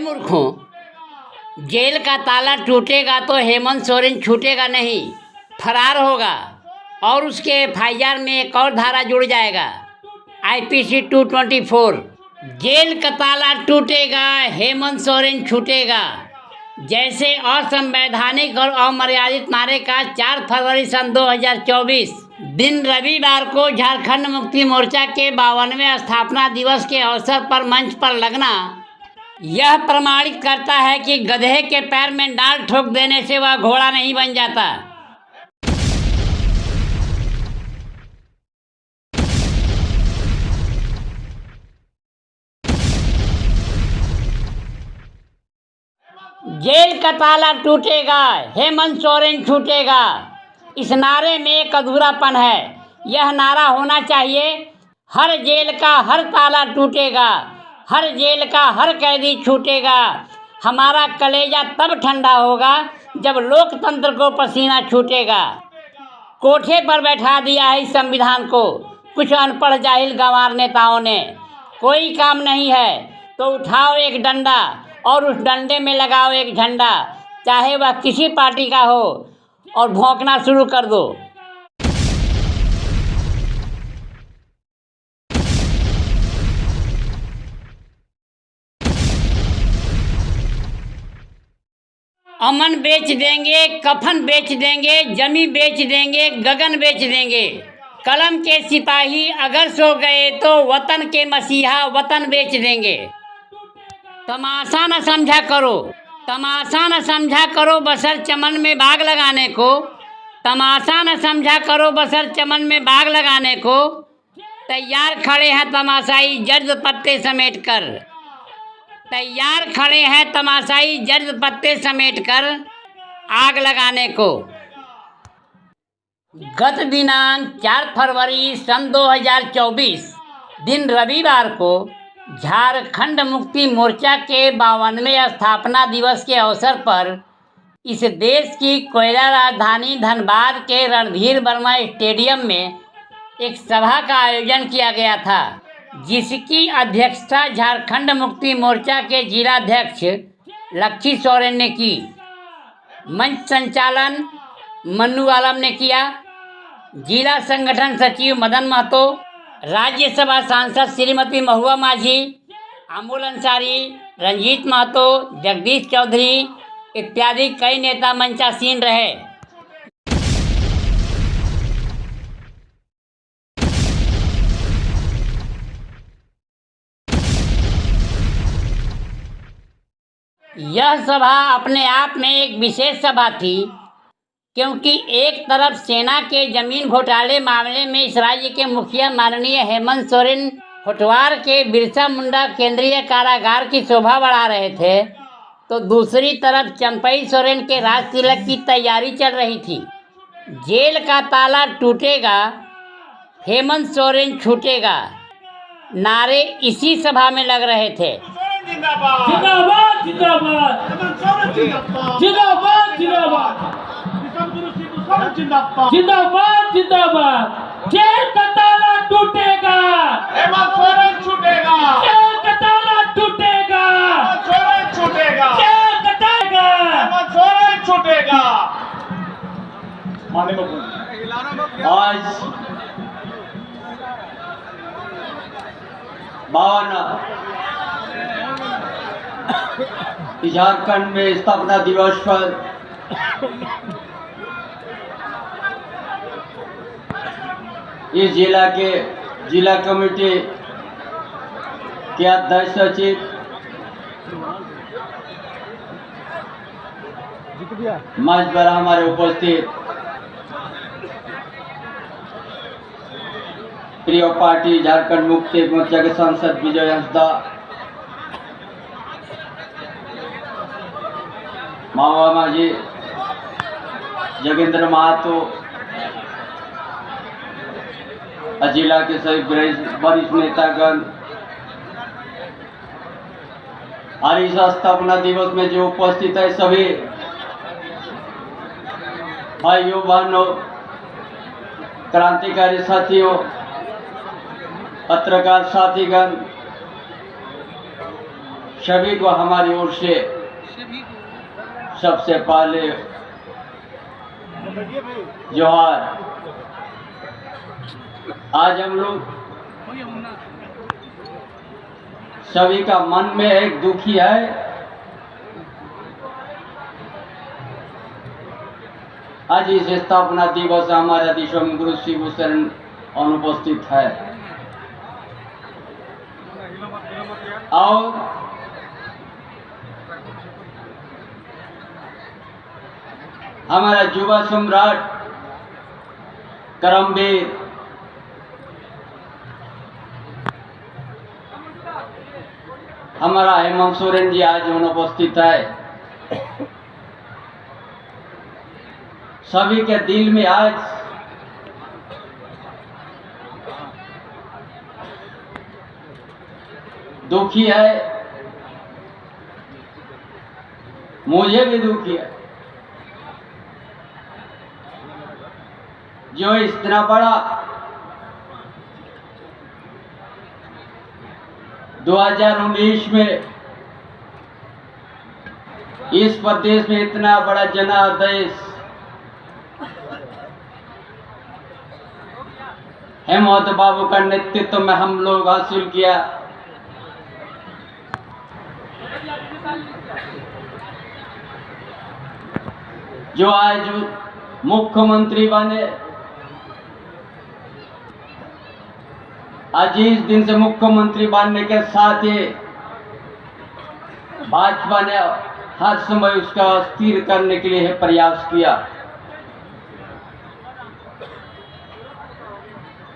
मूर्खों, जेल का ताला टूटेगा तो हेमंत सोरेन छूटेगा नहीं, फरार होगा और उसके एफआईआर में एक और धारा जुड़ जाएगा, आईपीसी 224। जेल का ताला टूटेगा, हेमंत सोरेन छूटेगा। जैसे असंवैधानिक और अमर्यादित नारे का 4 फरवरी सन 2024 दिन रविवार को झारखंड मुक्ति मोर्चा के 52वें स्थापना दिवस के अवसर पर मंच पर लगना यह प्रमाणित करता है कि गधे के पैर में डाल ठोक देने से वह घोड़ा नहीं बन जाता। जेल का ताला टूटेगा, हेमंत सोरेन छूटेगा। इस नारे में एक अधूरापन है। यह नारा होना चाहिए, हर जेल का हर ताला टूटेगा, हर जेल का हर कैदी छूटेगा। हमारा कलेजा तब ठंडा होगा जब लोकतंत्र को पसीना छूटेगा। कोठे पर बैठा दिया है इस संविधान को कुछ अनपढ़ जाहिल गंवार नेताओं ने। कोई काम नहीं है तो उठाओ एक डंडा और उस डंडे में लगाओ एक झंडा, चाहे वह किसी पार्टी का हो, और भौंकना शुरू कर दो। अमन बेच देंगे, कफन बेच देंगे, जमी बेच देंगे, गगन बेच देंगे। कलम के सिपाही अगर सो गए तो वतन के मसीहा वतन बेच देंगे। तमाशा न समझा करो, तमाशा न समझा करो बसर चमन में बाग लगाने को। तमाशा न समझा करो बसर चमन में बाग लगाने को। तैयार खड़े हैं तमाशाई जर्द पत्ते समेट कर। तैयार खड़े हैं तमाशाई जर्द पत्ते समेट कर आग लगाने को। गत दिनांक 4 फरवरी सन 2024 दिन रविवार को झारखंड मुक्ति मोर्चा के 52वें स्थापना दिवस के अवसर पर इस देश की कोयला राजधानी धनबाद के रणधीर वर्मा स्टेडियम में एक सभा का आयोजन किया गया था, जिसकी अध्यक्षता झारखंड मुक्ति मोर्चा के जिलाध्यक्ष लक्ष्मी सोरेन ने की। मंच संचालन मन्नू आलम ने किया। जिला संगठन सचिव मदन महतो, राज्यसभा सांसद श्रीमती महुआ माझी, अमोल अंसारी, रंजीत महतो, जगदीश चौधरी इत्यादि कई नेता मंचासीन रहे। यह सभा अपने आप में एक विशेष सभा थी, क्योंकि एक तरफ सेना के जमीन घोटाले मामले में इस राज्य के मुखिया माननीय हेमंत सोरेन होटवार के बिरसा मुंडा केंद्रीय कारागार की शोभा बढ़ा रहे थे, तो दूसरी तरफ चंपई सोरेन के राज तिलक की तैयारी चल रही थी। जेल का ताला टूटेगा, हेमंत सोरेन छूटेगा नारे इसी सभा में लग रहे थे। जिंदाबाद जिंदाबाद जिंदाबाद जिंदाबाद जिंदाबाद जिंदाबाद जिंदाबाद। जेल का ताला टूटेगा, हेमंत सोरेन छूटेगा। जेल का ताला टूटेगा, सोरेन छूटेगा। जेल का ताला, हेमंत सोरेन छूटेगा। आज 52 झारखंड में स्थापना दिवस पर इस जिला कमेटी के अध्यक्ष सचिव मंच पर हमारे उपस्थित प्रिय पार्टी झारखंड मुक्ति मोर्चा के सांसद विजय हंसदा, महुआ माझी, जोगेंद्र महतो, जिला के सभी वरिष्ठ नेतागण और इस स्थापना दिवस में जो उपस्थित है सभी भाइयों बहनों, क्रांतिकारी साथियों, पत्रकार साथीगण, सभी को हमारी ओर से सबसे पहले जोहार। आज हम लोग सभी का मन में एक दुखी है। आज इस स्थापना दिवस हमारे दिशम गुरु शिव शरण अनुपस्थित है और हमारा युवा सम्राट करमवीर हमारा हेमंत सोरेन जी आज अनुपस्थित है। सभी के दिल में आज दुखी है, मुझे भी दुखी है। जो इतना बड़ा 2019 में इस प्रदेश में इतना बड़ा जनादेश हेमंत बाबू का नेतृत्व में हम लोग हासिल किया। जो आज मुख्यमंत्री बने, आज इस दिन से मुख्यमंत्री बनने के साथ ही भाजपा ने हर समय उसका स्थिर करने के लिए प्रयास किया।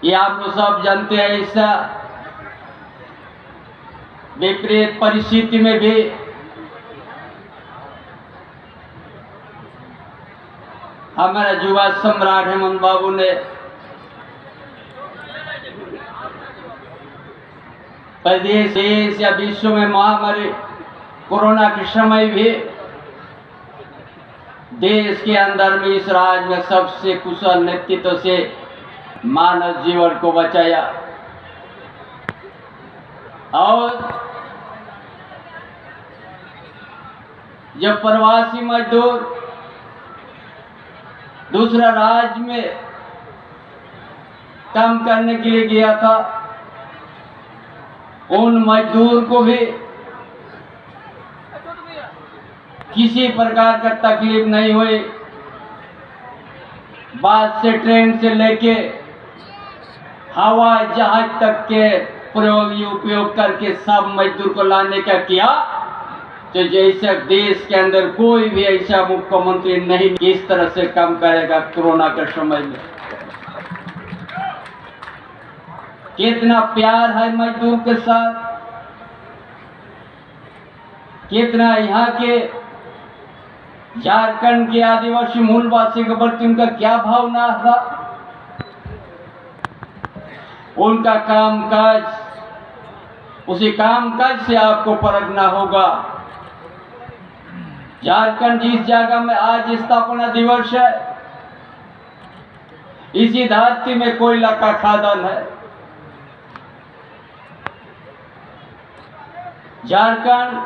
ये आप लोग सब जानते हैं। ऐसा विपरीत परिस्थिति में भी हमारा युवा सम्राट हेमंत बाबू ने प्रदेश देश या विश्व में महामारी कोरोना के समय भी देश के अंदर में इस राज्य में सबसे कुशल नेतृत्व से मानव जीवन को बचाया। और जब प्रवासी मजदूर दूसरा राज्य में काम करने के लिए गया था, उन मजदूर को भी किसी प्रकार का तकलीफ नहीं हुई। बस से ट्रेन से लेके हवाई जहाज तक के उपयोग करके सब मजदूर को लाने का किया। तो जैसे देश के अंदर कोई भी ऐसा मुख्यमंत्री नहीं इस तरह से काम करेगा। कोरोना के समय में कितना प्यार है मजदूर के साथ, कितना यहाँ के झारखंड के आदिवासी मूलवासी के प्रति उनका क्या भावना था। उनका कामकाज, उसी कामकाज से आपको परखना होगा। झारखंड जिस जगह में आज स्थापना दिवस है, इसी धरती में कोयला का खदान है। झारखंड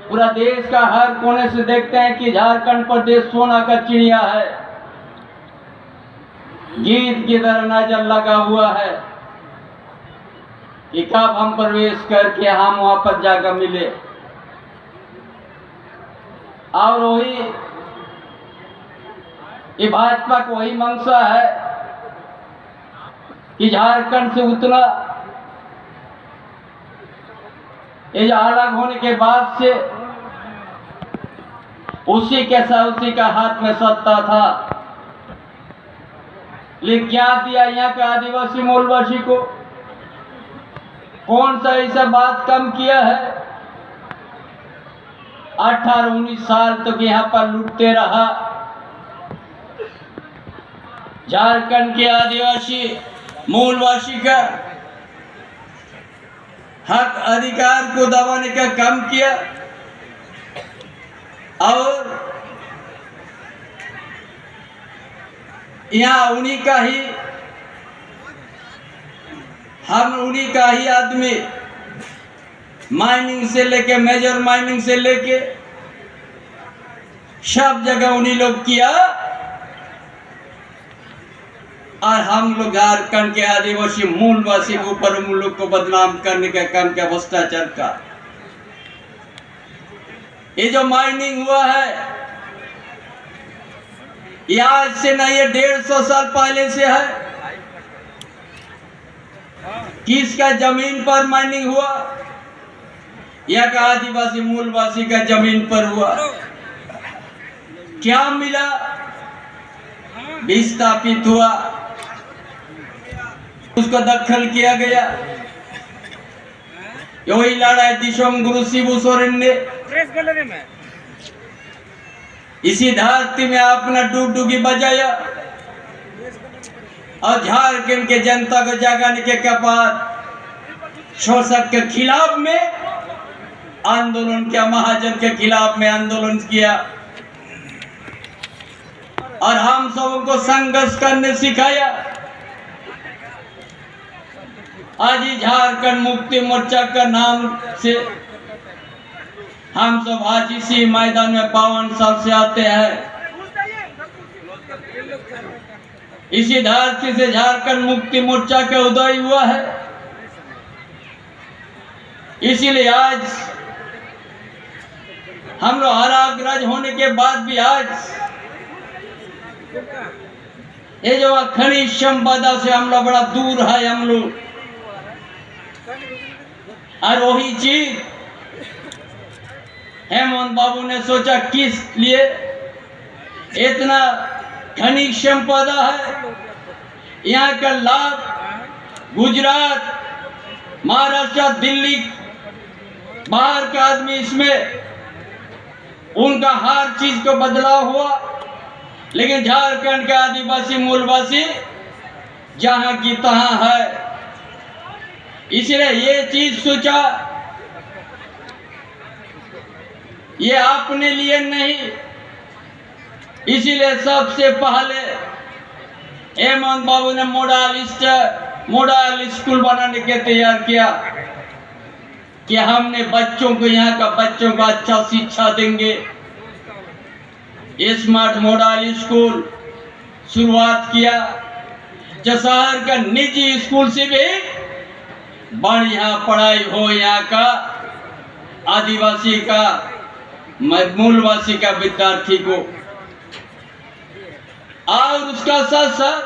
पूरा देश का हर कोने से देखते हैं कि झारखंड प्रदेश सोना का चिड़िया है। गीत की तरह नजर लगा हुआ है कि कब हम प्रवेश करके हम वहां पर जाकर मिले। और वही ये भाजपा को वही मंशा है कि झारखंड से उतना ये अलग होने के बाद से उसी का हाथ में सत्ता था। लेकिन क्या दिया यहाँ के आदिवासी मूलवासी को? कौन सा ऐसा बात कम किया है? 18-19 साल तक यहाँ पर लूटते रहा। झारखंड के आदिवासी मूलवासी का हक अधिकार को दबाने का काम किया। और यहाँ उन्हीं का ही हम उन्हीं का ही आदमी माइनिंग से लेके मेजर माइनिंग से लेके सब जगह उन्हीं लोग किया। और हम लोग झारखंड के आदिवासी मूलवासी के ऊपर उन लोग को बदनाम करने का काम किया, भ्रष्टाचार का। ये जो माइनिंग हुआ है ये आज से नहीं, ये 150 साल पहले से है। किसका जमीन पर माइनिंग हुआ? यहाँ का आदिवासी मूलवासी का जमीन पर हुआ। क्या मिला? विस्थापित हुआ, उसको दखल किया गया। वही लड़ाई दिशोम गुरु शिबू सोरेन ने इसी धरती में अपना डुगडुगी बजाया और झारखंड के जनता को जगाने के बाद शोषक के खिलाफ में आंदोलन किया, महाजन के खिलाफ में आंदोलन किया और हम सबों को संघर्ष करने सिखाया। आज ही झारखंड मुक्ति मोर्चा का नाम से हम सब आज इसी मैदान में 52 साल से आते हैं। इसी धरती से झारखंड मुक्ति मोर्चा का उदय हुआ है। इसीलिए आज हम लोग हराग्रज होने के बाद भी आज ये जो खनिज संपदा से हम लोग बड़ा दूर है हम लोग। और वही चीज हेमंत बाबू ने सोचा किस लिए इतना खनिज संपदा है, यहाँ का लाभ गुजरात, महाराष्ट्र, दिल्ली, बाहर का आदमी इसमें उनका हर चीज को बदलाव हुआ, लेकिन झारखंड का आदिवासी मूलवासी जहां की तहां है। इसलिए ये चीज सोचा, ये अपने लिए नहीं, इसीलिए सबसे पहले हेमंत बाबू ने मॉडल स्कूल बनाने के तैयार किया कि हमने बच्चों को, यहाँ का बच्चों को अच्छा शिक्षा देंगे। स्मार्ट मॉडल स्कूल शुरुआत किया, जो शहर का निजी स्कूल से भी बढ़िया पढ़ाई हो, यहाँ का आदिवासी का मूलवासी का विद्यार्थी को। और उसका साथ साथ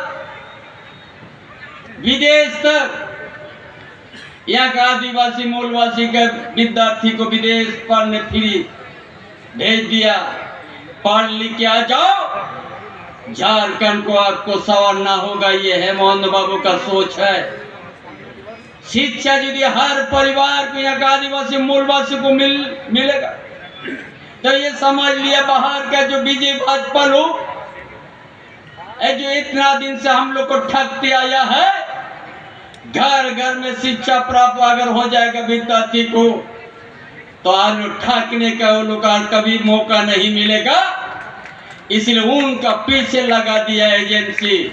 विदेश तक यहाँ का आदिवासी मूलवासी का विद्यार्थी को विदेश पढ़ने फ्री भेज दिया। पढ़ लिख के आ जाओ, झारखंड को आपको संवारना होगा। ये हेमंत बाबू का सोच है। शिक्षा यदि हर परिवार को, यहाँ का आदिवासी मूलवासी को मिलेगा तो ये समझ लिया बाहर का जो बीजेपी भाजपा लोग जो इतना दिन से हम लोग को ठगते आया है, घर घर में शिक्षा प्राप्त अगर हो जाएगा विद्यार्थी को तो आज ठगने का वो लोग कभी मौका नहीं मिलेगा। इसलिए उनका पीछे लगा दिया एजेंसी।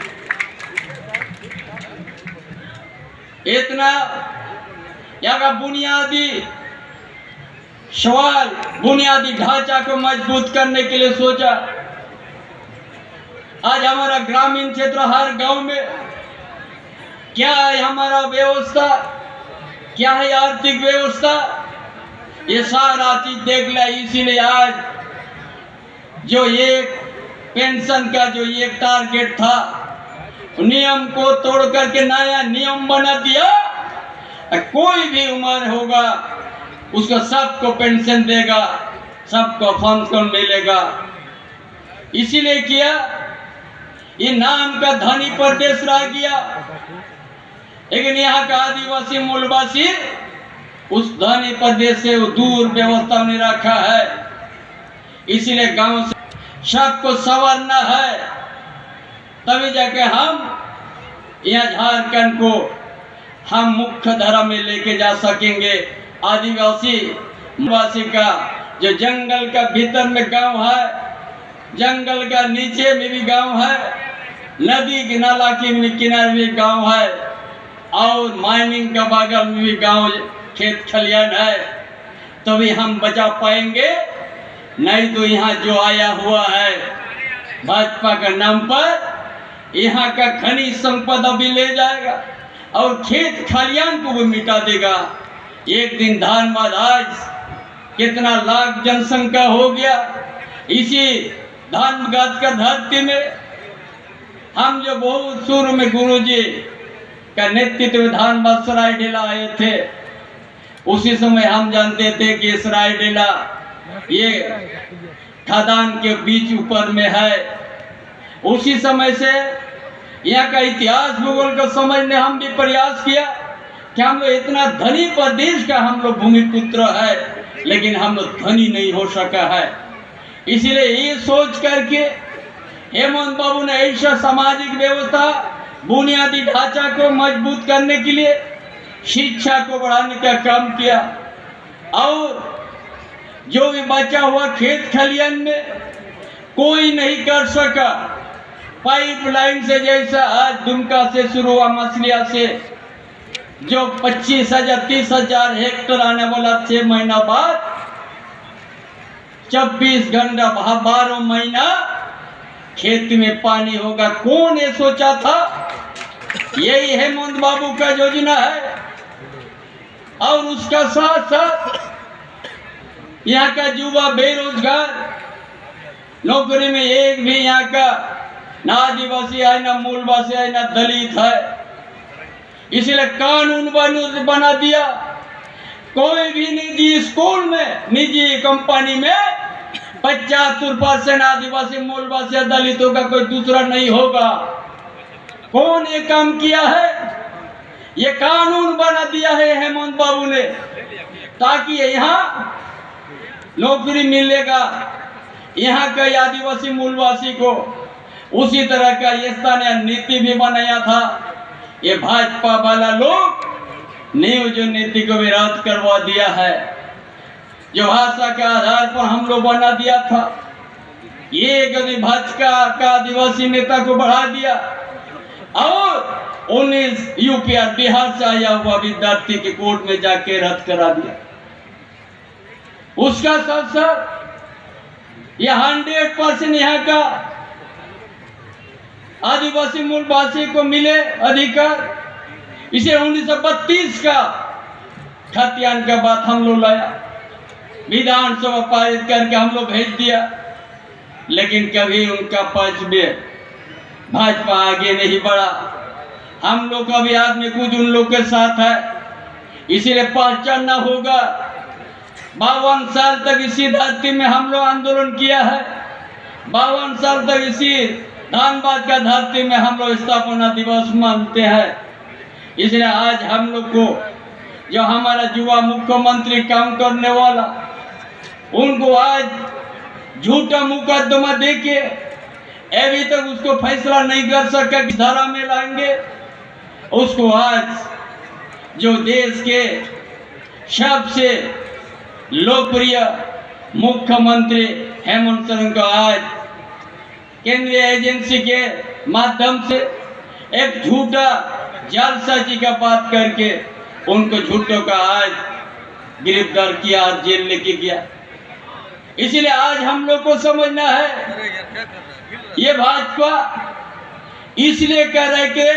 इतना यहाँ का बुनियादी सवाल, बुनियादी ढांचा को मजबूत करने के लिए सोचा। आज हमारा ग्रामीण क्षेत्र, हर गांव में क्या है हमारा व्यवस्था, क्या है आर्थिक व्यवस्था, ये सारा चीज देख लिया। इसीलिए आज जो एक पेंशन का जो एक टारगेट था, नियम को तोड़ करके नया नियम बना दिया। कोई भी उम्र होगा उसको सबको पेंशन देगा, सबको पेंशन मिलेगा। इसीलिए किया, ये नाम का धनी प्रदेश रह गया, लेकिन यहाँ का आदिवासी मूलवासी उस धनी प्रदेश से दूर व्यवस्था में रखा है। इसीलिए गांव से सबको संवारना है, तभी जाके हम यहाँ झारखंड को हम मुख्य धारा में लेके जा सकेंगे। आदिवासी मूलवासी का जो जंगल का भीतर में गांव है, जंगल का नीचे में भी गांव है, नदी के नाला के किनारे में गांव है और माइनिंग का बगल में भी गांव खेत खलियान है। तभी हम बचा पाएंगे, नहीं तो यहाँ जो आया हुआ है भाजपा का नाम पर, यहाँ का खनिज संपदा भी ले जाएगा और खेत खलियान को भी मिटा देगा। एक दिन धनबाद आज कितना लाख जनसंख्या हो गया। इसी धनबाद का धरती में हम जो बहुत शुरू में गुरुजी का नेतृत्व में धनबाद सरायडेला आए थे, उसी समय हम जानते थे कि सरायडेला ये खदान के बीच ऊपर में है। उसी समय से यहाँ का इतिहास भूगोल को समझने हम भी प्रयास किया कि हम लोग इतना धनी प्रदेश का हम लोग भूमिपुत्र है, लेकिन हम लोग धनी नहीं हो सका है। इसलिए ये सोच करके हेमंत बाबू ने ऐसा सामाजिक व्यवस्था बुनियादी ढांचा को मजबूत करने के लिए शिक्षा को बढ़ाने का काम किया और जो भी बचा हुआ खेत खलियान में कोई नहीं कर सका। पाइपलाइन से जैसा आज दुमका से शुरू हुआ मछलिया से जो 25,000 30,000 हेक्टेयर आने वाला 6 महीना बाद 24 घंटा 12 महीना खेत में पानी होगा, कौन ये सोचा था? यही हेमंत बाबू का योजना है। और उसका साथ साथ यहाँ का युवा बेरोजगार, नौकरी में एक भी यहाँ का ना आदिवासी है, ना मूलवासी है, ना दलित है। इसलिए कानून बना दिया, कोई भी निजी स्कूल में, निजी कंपनी में 75% आदिवासी मूलवासी दलितों का कोई दूसरा नहीं होगा। कौन ये काम किया है? ये कानून बना दिया है हेमंत बाबू ने, ताकि यहाँ नौकरी मिलेगा यहाँ का आदिवासी मूलवासी को। उसी तरह का ये स्थानीय नीति भी बनाया था। ये भाजपा वाला लोग ने जो नीति को भी रद्द करवा दिया है, जो भाषा के आधार पर हम लोग बना दिया था। ये कभी भाजपा का आदिवासी नेता को बढ़ा दिया और 19 यूपी और बिहार से आया हुआ विद्यार्थी के कोर्ट में जाके रद्द करा दिया। उसका साथ साथ यह 100% यहाँ का आदिवासी मूलवासी को मिले अधिकार। इसे 1932 का खतियान का बात हम लोग लाया, विधानसभा पारित करके हम लोग भेज दिया, लेकिन कभी उनका पक्ष में भाजपा आगे नहीं बढ़ा। हम लोग का भी आदमी कुछ उन लोग के साथ है, इसीलिए पहचानना होगा। 52 साल तक इसी धरती में हम लोग आंदोलन किया है। 52 साल तक इसी धनबाद का धरती में हम लोग स्थापना दिवस मानते हैं। इसलिए आज हम लोग को जो हमारा युवा मुख्यमंत्री काम करने वाला, उनको आज झूठा मुकदमा देके अभी तक उसको फैसला नहीं कर सका कि धारा में लाएंगे उसको। आज जो देश के सबसे लोकप्रिय मुख्यमंत्री हेमंत सोरेन को आज केंद्रीय एजेंसी के माध्यम से एक झूठा जालसाजी का बात करके उनको झूठों का आज गिरफ्तार किया और जेल लेके गया। इसलिए आज हम लोग को समझना है, ये भाजपा इसलिए कह रहे कि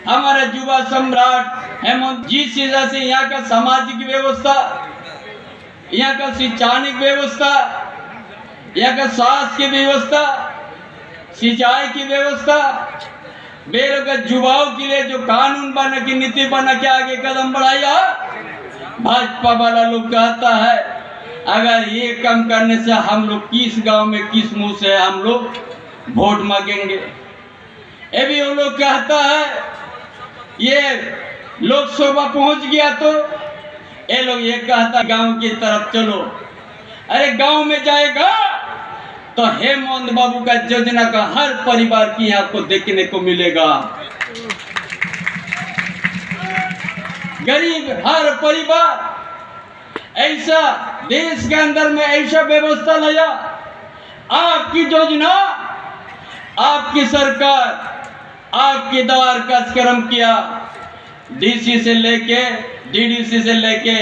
हमारा युवा सम्राट हेमंत जिस तरह से यहाँ का सामाजिक व्यवस्था, यहाँ का शैक्षणिक व्यवस्था, यहाँ का स्वास्थ्य की व्यवस्था, सिंचाई की व्यवस्था, बेरोजगार युवाओं के लिए जो कानून बना की नीति बना के आगे कदम बढ़ाया, भाजपा वाला लोग कहता है अगर ये काम करने से हम लोग किस गांव में किस मुंह से हम लोग वोट मांगेंगे। ये भी वो लोग कहता है ये लोकसभा पहुंच गया तो ये लोग ये कहता गांव की तरफ चलो। अरे गांव में जाएगा तो हेमंत बाबू का योजना का हर परिवार की आपको देखने को मिलेगा। गरीब हर परिवार, ऐसा देश के अंदर में ऐसा व्यवस्था लाया। आपकी योजना, आपकी सरकार, आपके द्वार कार्यक्रम किया। डीसी से लेके डीडीसी से लेके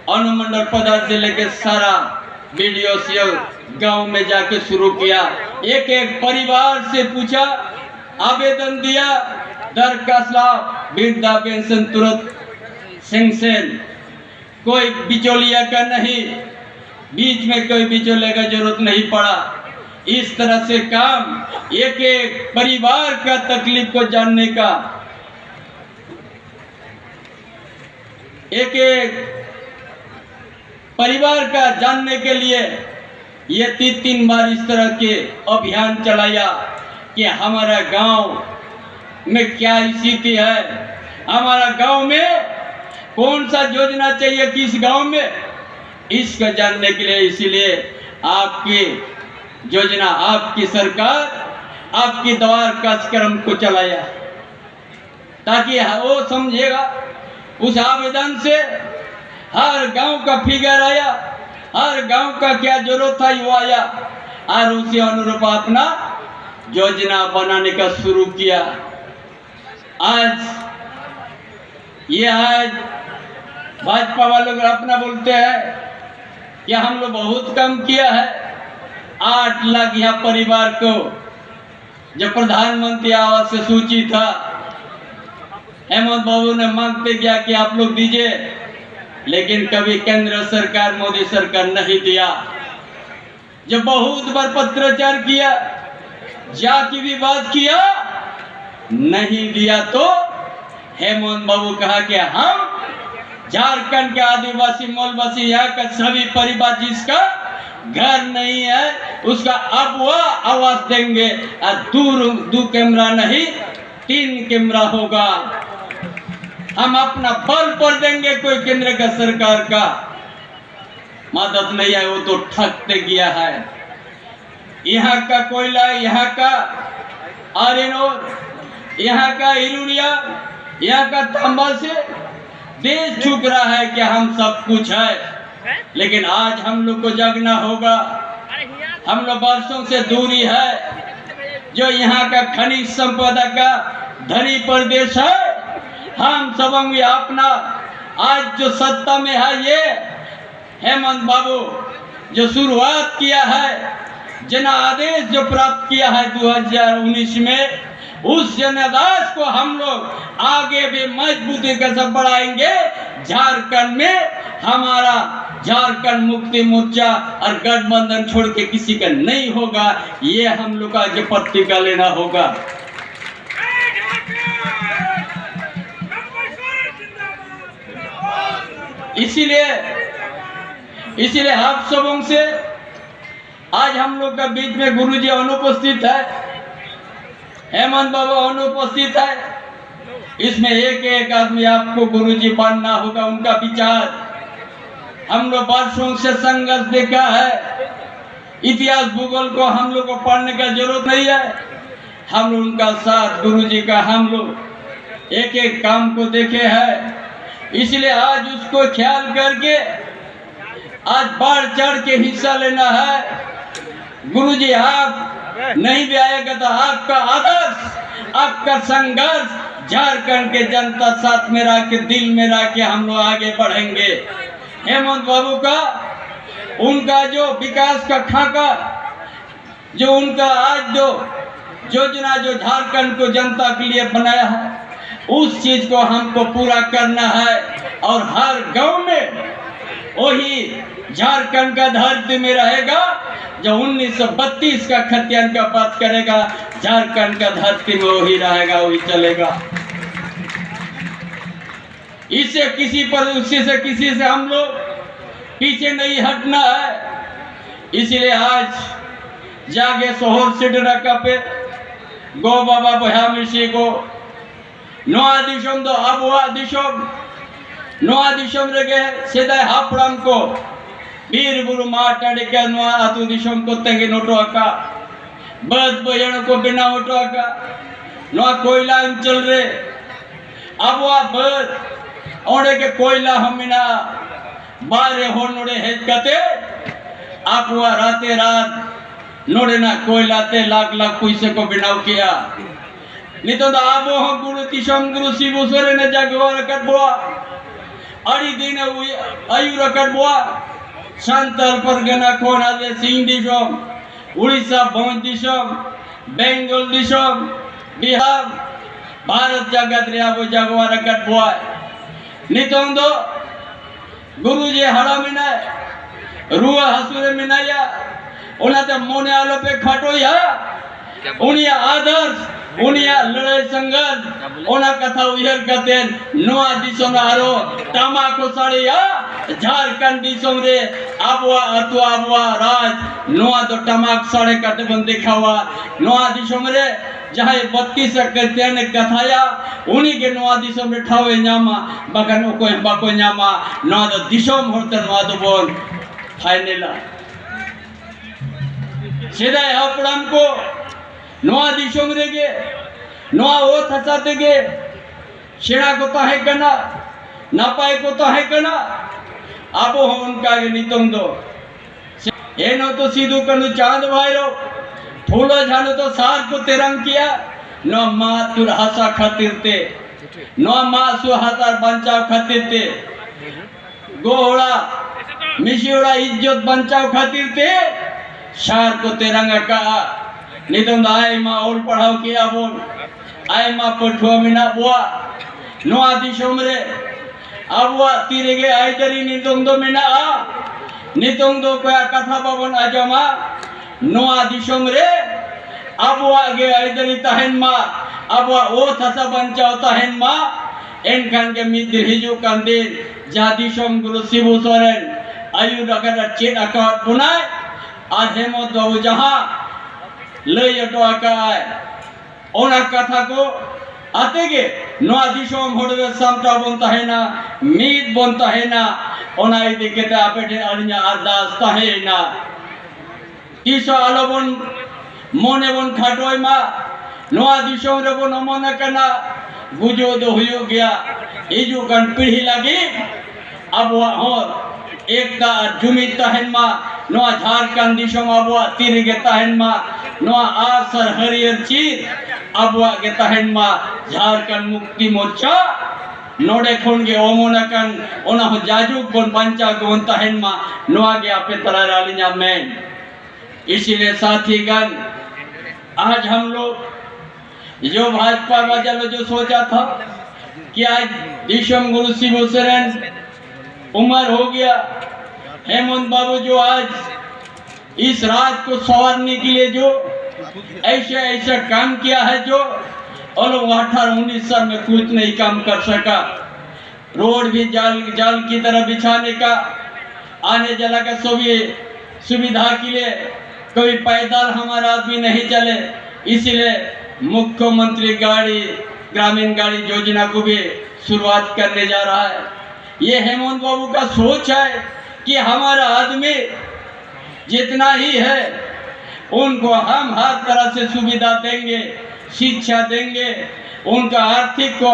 अनुमंडल पदार्थ से लेकर सारा वीडियो से गांव में जाके शुरू किया। एक एक परिवार से पूछा, आवेदन दिया, दरखास्त, वृद्धा पेंशन तुरंत सैंक्शन, कोई बिचौलिया का नहीं, बीच में कोई बिचौलिया का जरूरत नहीं पड़ा। इस तरह से काम एक एक परिवार का तकलीफ को जानने का, एक एक परिवार का जानने के लिए ये 3 बार इस तरह के अभियान चलाया कि हमारा गांव में क्या स्थिति है, हमारा गांव में कौन सा योजना चाहिए किस गांव में, इसको जानने के लिए। इसीलिए आपकी योजना, आपकी सरकार, आपकी द्वार कार्यक्रम को चलाया ताकि वो समझेगा। उस आवेदन से हर गांव का फिगर आया, हर गांव का क्या जरूरत था वो आया और उसी अनुरूप अपना योजना बनाने का शुरू किया। आज भाजपा वालों को अपना बोलते हैं कि हम लोग बहुत कम किया है। 8 लाख यहाँ परिवार को जो प्रधानमंत्री आवास से सूची था, हेमंत बाबू ने मांगते किया कि आप लोग दीजिए, लेकिन कभी केंद्र सरकार, मोदी सरकार नहीं दिया। जब बहुत बार पत्राचार किया, जाति भी बात किया, नहीं दिया, तो हेमंत बाबू कहा कि हम झारखंड के आदिवासी मूलवासी यहाँ का सभी परिवार जिसका घर नहीं है उसका अब वह आवाज देंगे। दो कैमरा नहीं 3 कैमरा होगा। हम अपना बल पर देंगे, कोई केंद्र का सरकार का मदद नहीं है, वो तो ठगते गया है। यहाँ का कोयला, यहाँ का आयरन ओर, यहाँ का यूरिया, यहाँ का तांबा से देश झुक रहा है कि हम सब कुछ है। लेकिन आज हम लोग को जागना होगा। हम लोग वर्षों से दूरी है, जो यहाँ का खनिज संपदा का धनी प्रदेश है। हम सब अपना आज जो सत्ता में है, ये हेमंत बाबू जो शुरुआत किया है, जनादेश जो प्राप्त किया है 2019 में, उस जनादेश को हम लोग आगे भी मजबूती के साथ बढ़ाएंगे। झारखंड में हमारा झारखंड मुक्ति मोर्चा और गठबंधन छोड़ के किसी का नहीं होगा। ये हम लोग का जो प्रतिज्ञा लेना होगा। इसीलिए आप सबों से आज हम लोग का बीच में गुरुजी अनुपस्थित है, हेमंत बाबू अनुपस्थित है। इसमें एक एक आदमी आपको गुरुजी बनना होगा। उनका विचार हम लोग वर्षों से संघर्ष देखा है। इतिहास भूगोल को हम लोग को पढ़ने का जरूरत नहीं है। हम लोग उनका साथ गुरुजी का हम लोग एक एक काम को देखे हैं। इसलिए आज उसको ख्याल करके आज बढ़ चढ़ के हिस्सा लेना है। गुरुजी आप नहीं भी आएगा तो आपका आदर्श, आपका संघर्ष झारखंड के जनता साथ में रह के, दिल में रह के हम लोग आगे बढ़ेंगे। हेमंत बाबू का उनका जो विकास का खाका, जो उनका आज जो योजना जो झारखंड को जनता के लिए बनाया है, उस चीज को हमको पूरा करना है। और हर गांव में वही झारखंड का धरती में रहेगा जो 1932 का खतियान का बात करेगा। झारखंड का धरती में वही रहेगा, वही चलेगा। इससे किसी पर उससे से किसी से हम लोग पीछे नहीं हटना है। इसलिए आज जागे शोहर से डरका पे गो बाबा बहा मिशी को नोआ दिशम दो अबुआ दिशम नोआ दिशम रेगे सेदाय हापड़ाम को बीर बुरु माटाड़े के नोआ आतु दिशम को तेंगे नोटो आका बद बयण को बिना ओटो आका नोआ कोयला अंचल रे अबुआ बद ओंडे के कोयला हमिना बारे हो नोड़े हेज कते अबुआ राते रात नोड़े ना कोयला ते लाख लाख पैसे को बिनाव किया। नितो दा आबो हो गुरु तिशम गुरु शिवसरे ने जगवार कटबोआ अड़ी दिन आयु रकट बुआ संतल परगना कोना दे सिंह दिशम उड़ीसा भोज दिशम बेंगल दिशम बिहार भारत जगत रे अब जगवा रकट बुआ नितों दो गुरुजी हड़ा मिनाय रुआ हसुरे मिनाया उनाते मोने आलो पे खटोया उनिया आदर्श उनिया लड़ाई संघर्ष उना कथा उयर करते नोआ दिसों आरो तमाको साड़िया झारखंड दिसों रे आबवा अतवा आबवा राज नोआ तो तमाक साड़े कटे बन दिखावा नोआ दिसों रे जहाँ 32 करते ने कथाया उन्हीं के नोआ दिसों रे ठावे न्यामा बगन कोई बाको न्यामा नोआ तो दिसों होते नोआ तो बोल फाइनला सीधा अपराम को नोआ दिशों रे गे नोआ वो थसाते गे शेड़ा को तो है कना नापाए को तो है कना आपो हम उनका के नितम दो ये नो तो सीधू कनु चांद भाईरो फूलो झालो तो सार को तिरंग किया नो माँ तुर हसा खातिर ते नो माँ सुहातार बंचाव खातिर ते गोहड़ा मिशियोड़ा इज्जत बंचाव खातिर ते शार को तिरंगा का नितम आए माँ और पढ़ाओ किया बोल आए माँ पठुआ मिना बुआ नोआ दिशों रे अबुआ तीरे गे आए तरी नितम दो मिना नितम दो कोया कथा बाबन आजमा नोआ दिशों रे अबुआ गे आए तरी तहन माँ अबुआ ओ थसा बंचाओ तहन माँ एनखान के मित्र हिजू कंदीर जा दिशों गुरु शिबू सोरेन आयु रकर चेत अकाउंट पुनाय आज हेमंत बाबू जहाँ लय अटोका है ओना कथा को आते गे नोआ दिशों होड़वे सामटा बनता है ना मीत बनता है ना ओना इति केता आपेटे अलिया अरदास ताहे ना तीसो आलोबन मोने बन खाटोय मा नोआ दिशों रे बन मन कना गुजो दो हुयो गया इजु कन पीढ़ी लगी अब और एकता जुमी तहन मा नोआ झारखंड दिशों अबुआ तीर के तहन मा नोआ आसर हरियर चीर अबुआ के तहन मा झारखंड मुक्ति मोर्चा नोडे खोन के ओमोनकन ओना हो जाजुक बन पंचा गोन तहन मा नोआ के आपे तरारालिया में इसीलिए साथीगण आज हम लोग जो भाजपा वाले जो सोचा था कि आज दिशम गुरु शिबू सोरेन उम्र हो गया हेमंत बाबू जो आज इस रात को संवारने के लिए जो ऐसे ऐसा काम किया है जो और 18-19 साल में कुछ नहीं काम कर सका रोड भी जाल की तरह बिछाने का आने जला का सुविधा के लिए कोई पैदल हमारा आदमी नहीं चले इसलिए मुख्यमंत्री गाड़ी ग्रामीण गाड़ी योजना को भी शुरुआत करने जा रहा है। ये हेमंत बाबू का सोच है कि हमारा आदमी जितना ही है उनको हम हर तरह से सुविधा देंगे शिक्षा देंगे उनका आर्थिक को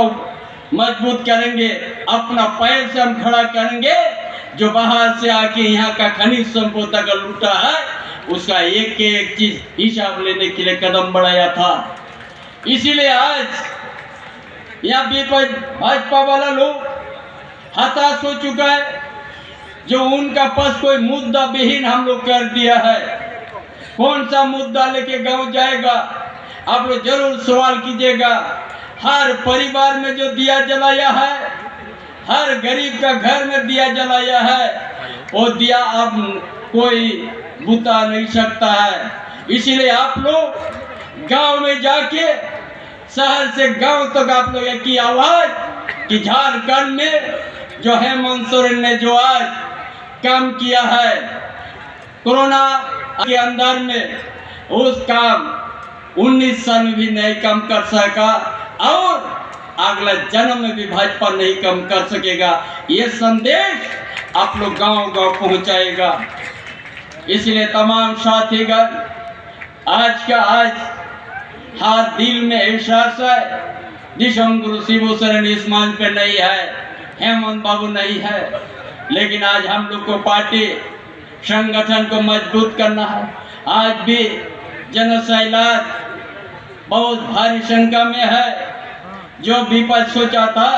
मजबूत करेंगे अपना पैर से हम खड़ा करेंगे जो बाहर से आके यहाँ का खनिज संपदा का लूटा है उसका एक एक चीज हिसाब लेने के लिए कदम बढ़ाया था। इसीलिए आज यहाँ भी भाजपा वाला लोग हताश हो चुका है जो उनका पास कोई मुद्दा विहीन हम लोग कर दिया है। कौन सा मुद्दा लेके गांव जाएगा आप लोग जरूर सवाल कीजिएगा। हर परिवार में जो दिया जलाया है हर गरीब का घर में दिया जलाया है वो दिया अब कोई बुता नहीं सकता है। इसीलिए आप लोग गांव में जाके शहर से गांव तक आप लोग की आवाज कि झारखंड में जो हेमंत सोरेन ने जो आज काम किया है कोरोना के अंदर में उस काम 19 साल में भी नहीं कम कर सका और अगला जन्म में भी भाजपा नहीं कम कर सकेगा। ये संदेश आप लोग गांव-गांव पहुंचाएगा। इसलिए तमाम साथीगण आज का आज हर दिल में एहसास है दिशम गुरु शिबू सोरेन इस मंच पे नहीं है हेमंत बाबू नहीं है लेकिन आज हम लोग को पार्टी संगठन को मजबूत करना है। आज भी जनसैलाब बहुत भारी संख्या में है। जो विपक्ष सोचा था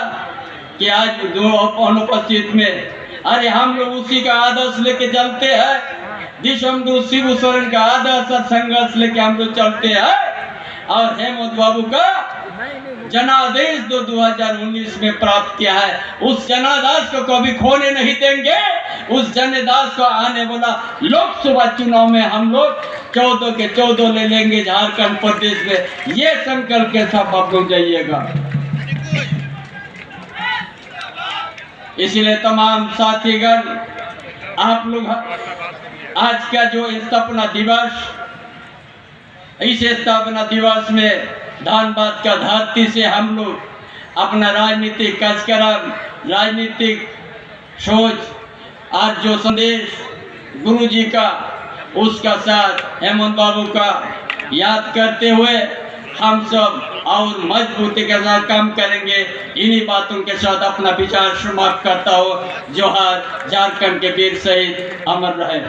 कि आज जो अनुपस्थित में, अरे हम लोग उसी का आदर्श लेके चलते हैं, दिशमदू शिबू सोरेन का आदर्श और संघर्ष लेके हम लोग चलते हैं और हेमंत बाबू का जनादेश 2019 में प्राप्त किया है। उस जनादेश को कभी खोने नहीं देंगे। उस जनादेश को आने वाला लोकसभा चुनाव में हम लोग 14 के 14 ले लेंगे झारखंड प्रदेश में। ये संकल्प के साथ आप लोग जाइएगा। इसलिए तमाम साथीगण, आप लोग आज का जो स्थापना दिवस, इस स्थापना दिवस में धनबाद का धरती से हम लोग अपना राजनीतिक कार्यक्रम, राजनीतिक सोच, आज जो संदेश गुरु जी का, उसका साथ हेमंत बाबू का याद करते हुए हम सब और मजबूती के साथ काम करेंगे। इन्हीं बातों के साथ अपना विचार समाप्त करता हो। जोहार, झारखंड के वीर शहीद अमर रहे।